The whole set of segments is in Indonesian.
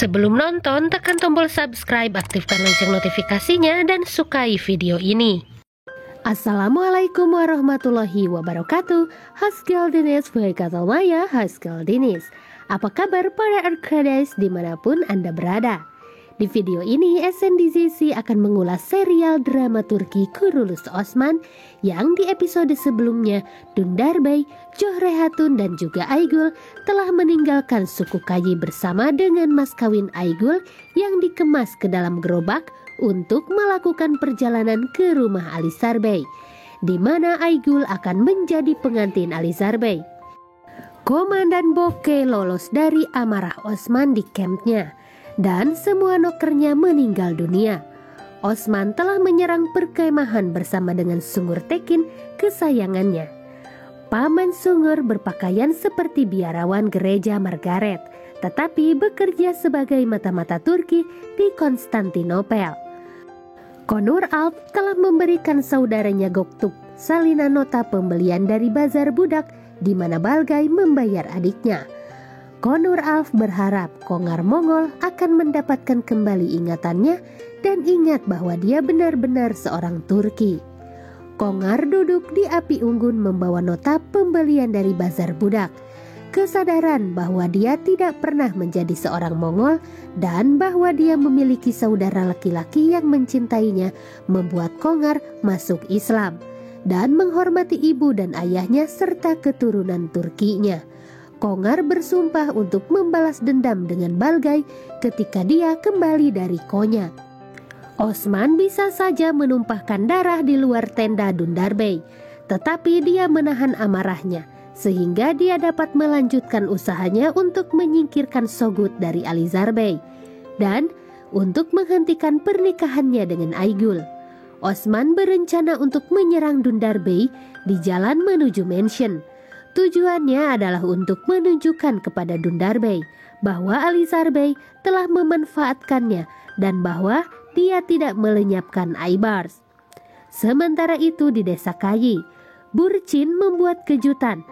Sebelum nonton, tekan tombol subscribe, aktifkan lonceng notifikasinya, dan sukai video ini. Assalamualaikum warahmatullahi wabarakatuh. Haskell Dinis Maya, Haskell Dinis. Apa kabar para arkaders dimanapun Anda berada? Di video ini, SNDZC akan mengulas serial drama Turki Kuruluş Osman yang di episode sebelumnya Dündar Bey, Zohre Hatun dan juga Aygul telah meninggalkan suku Kayi bersama dengan mas kawin Aygul yang dikemas ke dalam gerobak untuk melakukan perjalanan ke rumah Alizar Bey, di mana Aygul akan menjadi pengantin Alizar Bey. Komandan Boke lolos dari amarah Osman di kampnya dan semua nokernya meninggal dunia. Osman telah menyerang perkemahan bersama dengan Sungur Tekin, kesayangannya. Paman Sungur berpakaian seperti biarawan gereja Margaret, tetapi bekerja sebagai mata-mata Turki di Konstantinopel. Konur Alp telah memberikan saudaranya Göktürk salinan nota pembelian dari bazar budak di mana Balgai membayar adiknya. Konur Alp berharap Kongar Mongol akan mendapatkan kembali ingatannya dan ingat bahwa dia benar-benar seorang Turki. Kongar duduk di api unggun membawa nota pembelian dari bazar budak. Kesadaran bahwa dia tidak pernah menjadi seorang Mongol dan bahwa dia memiliki saudara laki-laki yang mencintainya membuat Kongar masuk Islam dan menghormati ibu dan ayahnya serta keturunan Turkinya. Kongar bersumpah untuk membalas dendam dengan Balgai ketika dia kembali dari Konya. Osman bisa saja menumpahkan darah di luar tenda Dündar Bey, tetapi dia menahan amarahnya sehingga dia dapat melanjutkan usahanya untuk menyingkirkan Sogut dari Alizar Bey dan untuk menghentikan pernikahannya dengan Aygul. Osman berencana untuk menyerang Dündar Bey di jalan menuju mansion. Tujuannya adalah untuk menunjukkan kepada Dündar Bey bahwa Alizar Bey telah memanfaatkannya dan bahwa dia tidak melenyapkan Aybars. Sementara itu di desa Kayi, Burçin membuat kejutan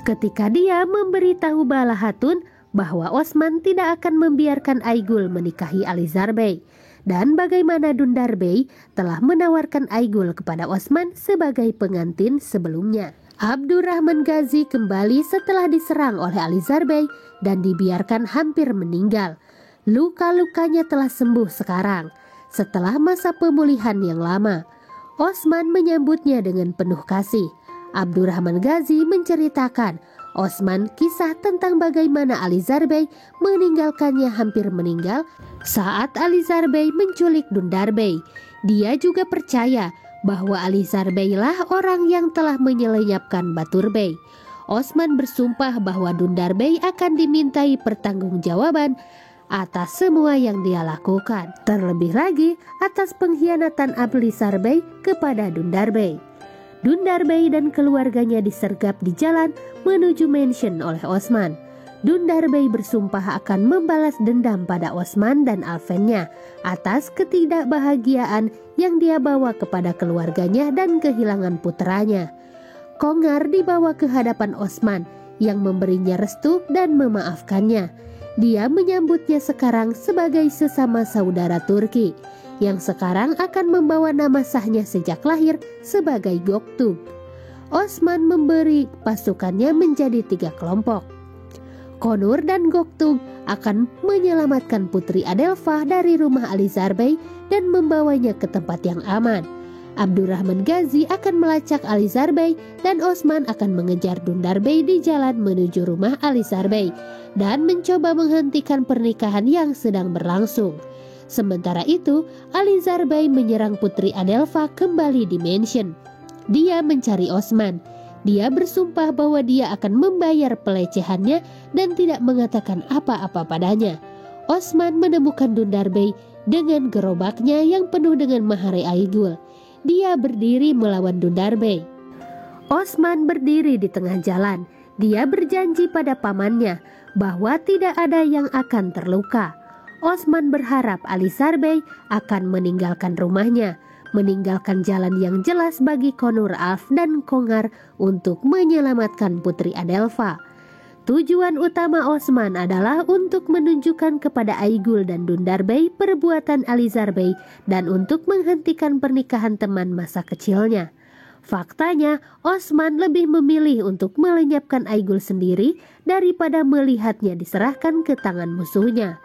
ketika dia memberitahu Bala Hatun bahwa Osman tidak akan membiarkan Aygul menikahi Alizar Bey dan bagaimana Dündar Bey telah menawarkan Aygul kepada Osman sebagai pengantin sebelumnya. Abdurrahman Gazi kembali setelah diserang oleh Alizar Bey dan dibiarkan hampir meninggal. Luka-lukanya telah sembuh sekarang setelah masa pemulihan yang lama. Osman menyambutnya dengan penuh kasih. Abdurrahman Gazi menceritakan Osman kisah tentang bagaimana Alizar Bey meninggalkannya hampir meninggal saat Alizar Bey menculik Dündar Bey. Dia juga percaya bahwa Alizar Bey lah orang yang telah menyelenyapkan Batur Bey. Osman bersumpah bahwa Dündar Bey akan dimintai pertanggungjawaban atas semua yang dia lakukan, terlebih lagi atas pengkhianatan Alizar Bey kepada Dündar Bey. Dündar Bey dan keluarganya disergap di jalan menuju mansion oleh Osman. Dündar Bey bersumpah akan membalas dendam pada Osman dan Alvennya atas ketidakbahagiaan yang dia bawa kepada keluarganya dan kehilangan putranya. Kongar dibawa ke hadapan Osman yang memberinya restu dan memaafkannya. Dia menyambutnya sekarang sebagai sesama saudara Turki yang sekarang akan membawa nama sahnya sejak lahir sebagai Göktürk. Osman memberi pasukannya menjadi 3 kelompok. Konur dan Göktürk akan menyelamatkan Putri Adelfa dari rumah Alizar Bey dan membawanya ke tempat yang aman. Abdurrahman Gazi akan melacak Alizar Bey dan Osman akan mengejar Dündar Bey di jalan menuju rumah Alizar Bey dan mencoba menghentikan pernikahan yang sedang berlangsung. Sementara itu, Alizar Bey menyerang Putri Adelfa kembali di mansion. Dia mencari Osman. Dia bersumpah bahwa dia akan membayar pelecehannya dan tidak mengatakan apa-apa padanya. Osman menemukan Dündar Bey dengan gerobaknya yang penuh dengan mahar Aygul. Dia berdiri melawan Dündar Bey. Osman berdiri di tengah jalan. Dia berjanji pada pamannya bahwa tidak ada yang akan terluka. Osman berharap Alizar Bey akan meninggalkan rumahnya, meninggalkan jalan yang jelas bagi Konur Alp dan Kongar untuk menyelamatkan Putri Adelfa. Tujuan utama Osman adalah untuk menunjukkan kepada Aigul dan Dundar Bey perbuatan Alizar Bey dan untuk menghentikan pernikahan teman masa kecilnya. Faktanya, Osman lebih memilih untuk melenyapkan Aigul sendiri daripada melihatnya diserahkan ke tangan musuhnya.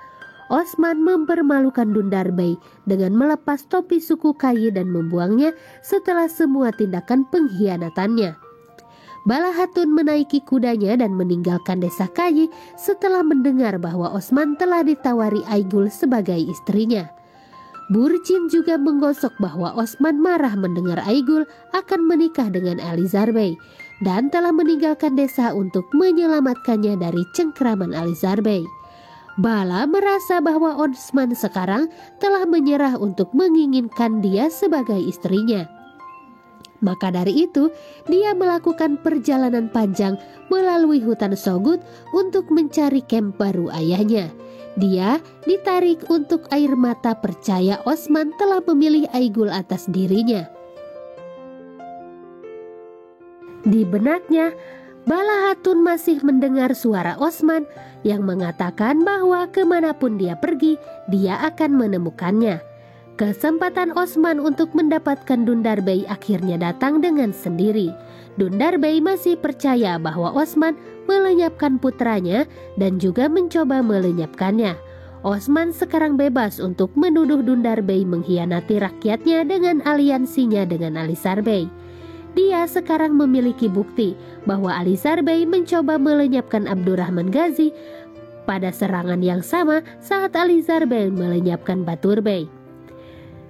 Osman mempermalukan Dundar Bey dengan melepas topi suku Kayi dan membuangnya setelah semua tindakan pengkhianatannya. Bala Hatun menaiki kudanya dan meninggalkan desa Kayi setelah mendengar bahwa Osman telah ditawari Aigul sebagai istrinya. Burjin juga menggosok bahwa Osman marah mendengar Aigul akan menikah dengan Alizar Bey dan telah meninggalkan desa untuk menyelamatkannya dari cengkraman Alizar Bey. Bala merasa bahwa Osman sekarang telah menyerah untuk menginginkan dia sebagai istrinya. Maka dari itu, dia melakukan perjalanan panjang melalui hutan Sogut untuk mencari kamp baru ayahnya. Dia ditarik untuk air mata percaya Osman telah memilih Aigul atas dirinya. Di benaknya, Bala Hatun masih mendengar suara Osman yang mengatakan bahwa kemanapun dia pergi, dia akan menemukannya. Kesempatan Osman untuk mendapatkan Dundar Bey akhirnya datang dengan sendiri. Dundar Bey masih percaya bahwa Osman melenyapkan putranya dan juga mencoba melenyapkannya. Osman sekarang bebas untuk menuduh Dundar Bey mengkhianati rakyatnya dengan aliansinya dengan Alizar Bey. Dia sekarang memiliki bukti bahwa Alizar Bey mencoba melenyapkan Abdurrahman Ghazi pada serangan yang sama saat Alizar Bey melenyapkan Batur Bey.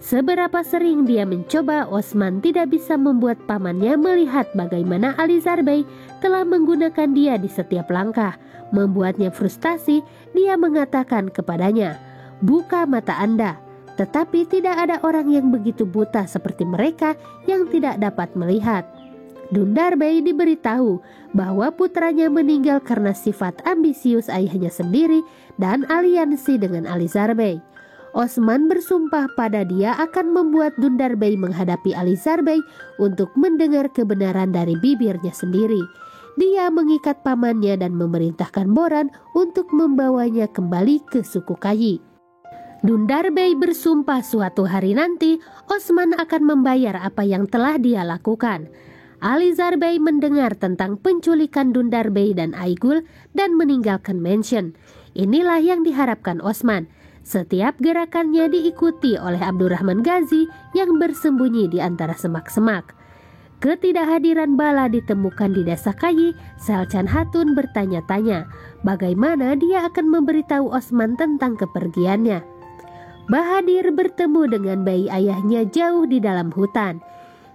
Seberapa sering dia mencoba, Osman tidak bisa membuat pamannya melihat bagaimana Alizar Bey telah menggunakan dia di setiap langkah. Membuatnya frustasi, dia mengatakan kepadanya, "Buka mata Anda." Tetapi tidak ada orang yang begitu buta seperti mereka yang tidak dapat melihat. Dundar Bey diberitahu bahwa putranya meninggal karena sifat ambisius ayahnya sendiri dan aliansi dengan Alizar Bey. Osman bersumpah pada dia akan membuat Dundar Bey menghadapi Alizar Bey untuk mendengar kebenaran dari bibirnya sendiri. Dia mengikat pamannya dan memerintahkan Boran untuk membawanya kembali ke suku Kayi. Dundar Bey bersumpah suatu hari nanti Osman akan membayar apa yang telah dia lakukan. Alizar Bey mendengar tentang penculikan Dundar Bey dan Aigul dan meninggalkan mansion. Inilah yang diharapkan Osman. Setiap gerakannya diikuti oleh Abdurrahman Ghazi yang bersembunyi di antara semak-semak. Ketidakhadiran Bala ditemukan di desa Kayi. Selcan Hatun bertanya-tanya bagaimana dia akan memberitahu Osman tentang kepergiannya. Bahadir bertemu dengan bayi ayahnya jauh di dalam hutan.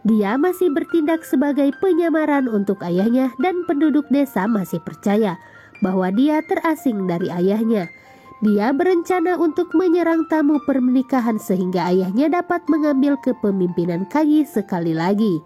Dia masih bertindak sebagai penyamaran untuk ayahnya dan penduduk desa masih percaya bahwa dia terasing dari ayahnya. Dia berencana untuk menyerang tamu pernikahan sehingga ayahnya dapat mengambil kepemimpinan Kayi sekali lagi.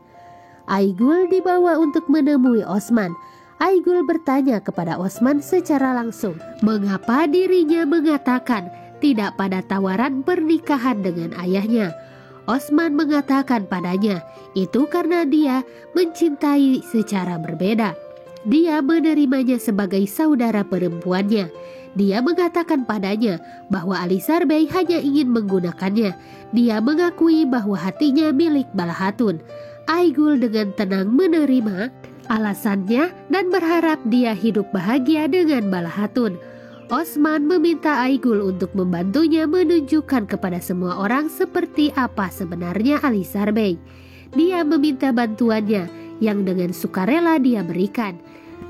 Aigul dibawa untuk menemui Osman. Aigul bertanya kepada Osman secara langsung mengapa dirinya mengatakan tidak pada tawaran pernikahan dengan ayahnya. Osman mengatakan padanya itu karena dia mencintai secara berbeda. Dia menerimanya sebagai saudara perempuannya. Dia mengatakan padanya bahwa Alizar Bey hanya ingin menggunakannya. Dia mengakui bahwa hatinya milik Bala Hatun. Aigul dengan tenang menerima alasannya dan berharap dia hidup bahagia dengan Bala Hatun. Osman meminta Aigul untuk membantunya menunjukkan kepada semua orang seperti apa sebenarnya Alizar Bey. Dia meminta bantuannya yang dengan sukarela dia berikan.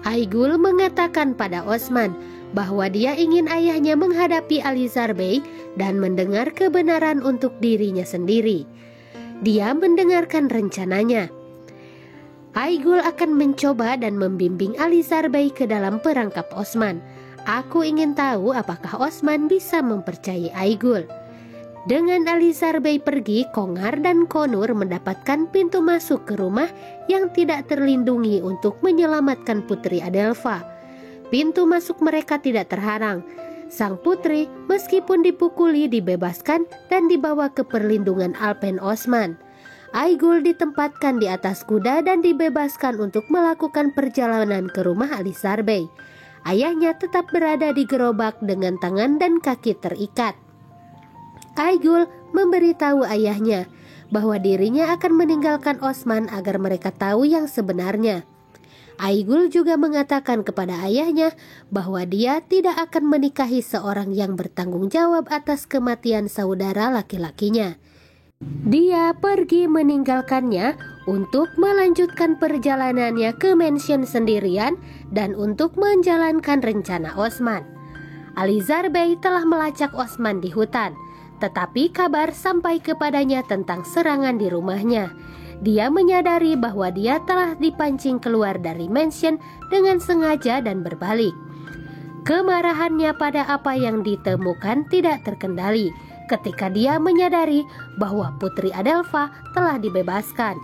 Aigul mengatakan pada Osman bahwa dia ingin ayahnya menghadapi Alizar Bey dan mendengar kebenaran untuk dirinya sendiri. Dia mendengarkan rencananya. Aigul akan mencoba dan membimbing Alizar Bey ke dalam perangkap Osman. Aku ingin tahu apakah Osman bisa mempercayai Aigul. Dengan Alizar Bey pergi, Kongar dan Konur mendapatkan pintu masuk ke rumah yang tidak terlindungi untuk menyelamatkan Putri Adelpha. Pintu masuk mereka tidak terhalang. Sang putri meskipun dipukuli dibebaskan dan dibawa ke perlindungan Alpen Osman. Aigul ditempatkan di atas kuda dan dibebaskan untuk melakukan perjalanan ke rumah Alizar Bey. Ayahnya tetap berada di gerobak dengan tangan dan kaki terikat. Aigul memberitahu ayahnya bahwa dirinya akan meninggalkan Osman agar mereka tahu yang sebenarnya. Aigul juga mengatakan kepada ayahnya bahwa dia tidak akan menikahi seorang yang bertanggung jawab atas kematian saudara laki-lakinya. Dia pergi meninggalkannya untuk melanjutkan perjalanannya ke mansion sendirian dan untuk menjalankan rencana Osman. Alizar Bey telah melacak Osman di hutan, tetapi kabar sampai kepadanya tentang serangan di rumahnya. Dia menyadari bahwa dia telah dipancing keluar dari mansion dengan sengaja dan berbalik. Kemarahannya pada apa yang ditemukan tidak terkendali ketika dia menyadari bahwa Putri Adelpha telah dibebaskan.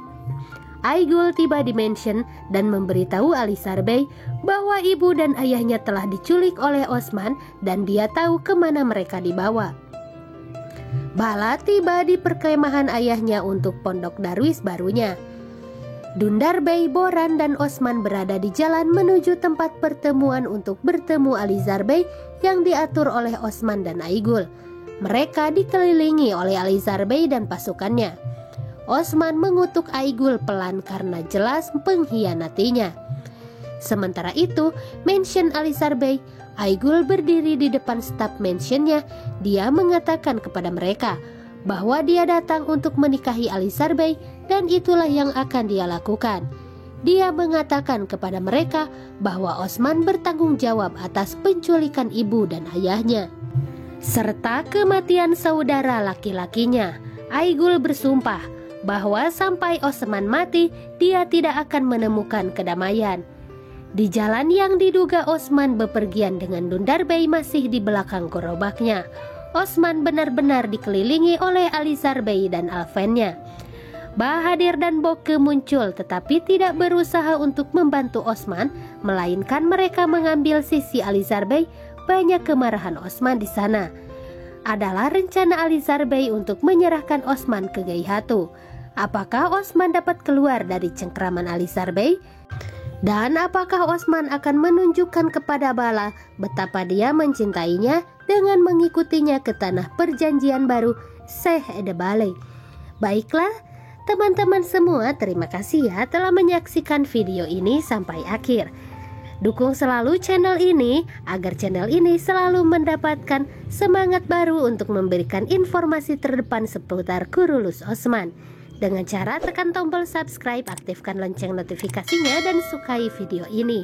Aigul tiba di mansion dan memberitahu Alizar Bey bahwa ibu dan ayahnya telah diculik oleh Osman dan dia tahu kemana mereka dibawa. Bala tiba di perkemahan ayahnya untuk pondok darwis barunya. Dundar Bey, Boran, dan Osman berada di jalan menuju tempat pertemuan untuk bertemu Alizar Bey yang diatur oleh Osman dan Aigul. Mereka dikelilingi oleh Alizar Bey dan pasukannya. Osman mengutuk Aigul pelan karena jelas mengkhianatinya. Sementara itu, mansion Alizar Bey, Aigul berdiri di depan staf mansionnya. Dia mengatakan kepada mereka bahwa dia datang untuk menikahi Alizar Bey dan itulah yang akan dia lakukan. Dia mengatakan kepada mereka bahwa Osman bertanggung jawab atas penculikan ibu dan ayahnya, serta kematian saudara laki-lakinya. Aigul bersumpah bahwa sampai Osman mati, dia tidak akan menemukan kedamaian. Di jalan yang diduga Osman bepergian dengan Dundar Bey masih di belakang gerobaknya, Osman benar-benar dikelilingi oleh Alizar Bey dan Alvennya. Bahadir dan Boke muncul tetapi tidak berusaha untuk membantu Osman, melainkan mereka mengambil sisi Alizar Bey. Banyak kemarahan Osman di sana adalah rencana Alizar Bey untuk menyerahkan Osman ke Gaihatu. Apakah Osman dapat keluar dari cengkraman Alizar Bey? Dan apakah Osman akan menunjukkan kepada Bala betapa dia mencintainya dengan mengikutinya ke tanah perjanjian baru Sheikh Edebale? Baiklah teman-teman semua, terima kasih ya telah menyaksikan video ini sampai akhir. Dukung selalu channel ini agar channel ini selalu mendapatkan semangat baru untuk memberikan informasi terdepan seputar Kurulus Osman. Dengan cara tekan tombol subscribe, aktifkan lonceng notifikasinya, dan sukai video ini.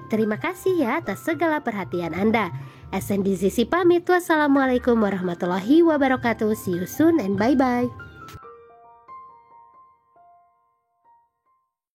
Terima kasih ya atas segala perhatian Anda. SNDZC pamit. Wassalamualaikum warahmatullahi wabarakatuh. See you soon and bye-bye.